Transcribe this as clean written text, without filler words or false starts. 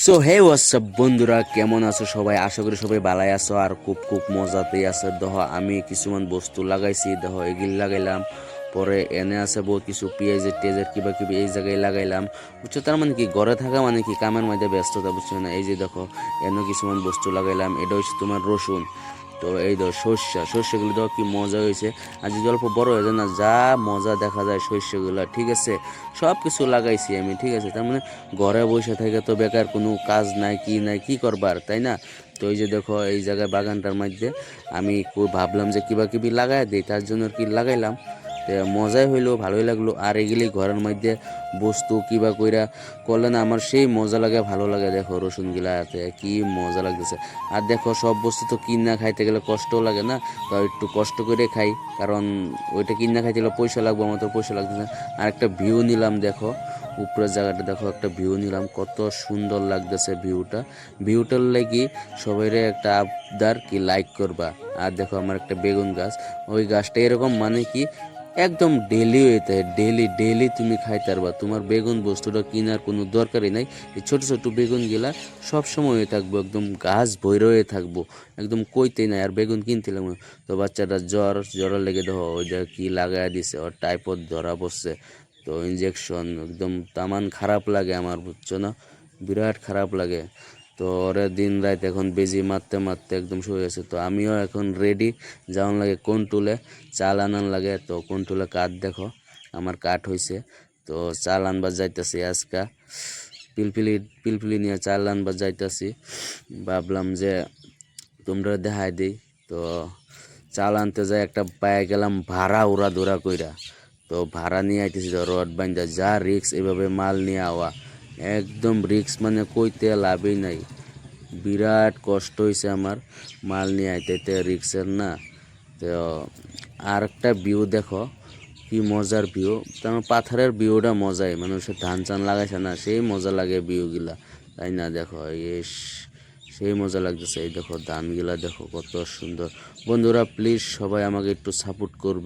So hey WhatsApp বন্ধুরা, কেমন আছো সবাই? আশা করি সবাই ভালাই আছো আর খুব খুব মজাতেই আছে। দেখো আমি কিছুমান বস্তু লাগাইছি, দেখো এগুলি লাগাইলাম। পরে এনে আছে বহুত কিছু পেঁয়াজের টেজের কিবা কিবি এই জায়গায় লাগাইলাম, বুঝছো? তার মানে কি ঘরে থাকা মানে কি কামের মধ্যে ব্যস্ততা, বুঝছো না? এই যে দেখো এনে কিছুমান বস্তু লাগাইলাম। এটা হচ্ছে তোমার রসুন। তো এই ধর শস্যগুলো দেখো কি মজা হয়েছে। আর যদি অল্প বড় হয়ে যায় না, যা মজা দেখা যায় শস্যগুলো, ঠিক আছে? সব কিছু লাগাইছি আমি, ঠিক আছে? তার মানে ঘরে বসে থেকে তো বেকার কোনো কাজ নাই, কি করবার, তাই না? তো এই যে দেখো এই জায়গায় বাগানটার মধ্যে আমি ভাবলাম যে কিবা কিবি লাগাই দিই, তার জন্য আর কি লাগাইলাম। তো মজাই হইলো, ভালোই লাগলো। আর এগুলি ঘরের মধ্যে বস্তু কিবা কইরা করলে না আমার সেই মজা লাগে, ভালো লাগে। দেখো রসুন গিলাতে কি মজা লাগতেছে। আর দেখো সব বস্তু তো কিনা খাইতে গেলে কষ্টও লাগে না, তো একটু কষ্ট করে খাই, কারণ ওইটা কিনা খাইতে গেলে পয়সা লাগবে, আমার তো পয়সা লাগতেছে না। আর একটা ভিউ নিলাম, দেখো উপরের জায়গাটা দেখো, একটা ভিউ নিলাম, কত সুন্দর লাগতেছে ভিউটার লাগি সবাইরে একটা আবদার কি লাইক করবা। আর দেখো আমার একটা বেগুন গাছ, ওই গাছটা এরকম মানে কি একদম ডেলি হইতে, ডেলি ডেলি তুমি খাইতে পারবা। তোমার বেগুন বস্তুটা কেনার কোনো দরকারই নাই। এই ছোট ছোট বেগুন গিলা সবসময় হয়ে থাকবো, একদম গাছ ভৈর হয়ে থাকবো, একদম কইতেই নাই। আর বেগুন কিনতে লাগবে তো বাচ্চাটা জ্বরের লেগে দেখো ওইটা কি লাগাই দিছে, ওর টাইফয়েড ধরা পড়ছে। তো ইঞ্জেকশন একদম তামান খারাপ লাগে আমার, বুঝছো না? বিরাট খারাপ লাগে। তো ওরে দিন রাত এখন বেজি মারতে মারতে একদম শুয়ে গেছে। তো আমিও এখন রেডি, যাওয়ান লাগে কন্ট্রোলে, চাল আনান লাগে। তো কন্ট্রোলে কাঠ দেখো আমার কাঠ হয়েছে, তো চাল আনবার যাইতেছি আজকা। পিলপিলি পিলপিলি নিয়ে চাল আনবার যাইতেছি। ভাবলাম যে তোমরা দেখাই দিই। তো চাল আনতে যাই একটা পায়ে গেলাম ভাড়া উড়া দৌড়া কইরা। তো ভাড়া নিয়ে আইতেছি, তো রড বাইন্দা যা রিক্স এভাবে মাল নিয়ে আওয়া, একদম রিক্স মানে কইতে লাভই নাই। বিরাট কষ্ট হয়েছে আমার মাল নিয়ে আইতে রিক্সের না। তো আর একটা ভিউ দেখো কি মজার ভিউ, তেমন পাথরের ভিউটা মজাই, মানুষের ধান চান লাগাইছে না, সেই মজা লাগে ভিউগুলা, তাই না? দেখো ইস, সেই মজা লাগতেছে। এই দেখো ধানগুলা দেখো কত সুন্দর। বন্ধুরা প্লিজ সবাই আমাকে একটু সাপোর্ট করবে।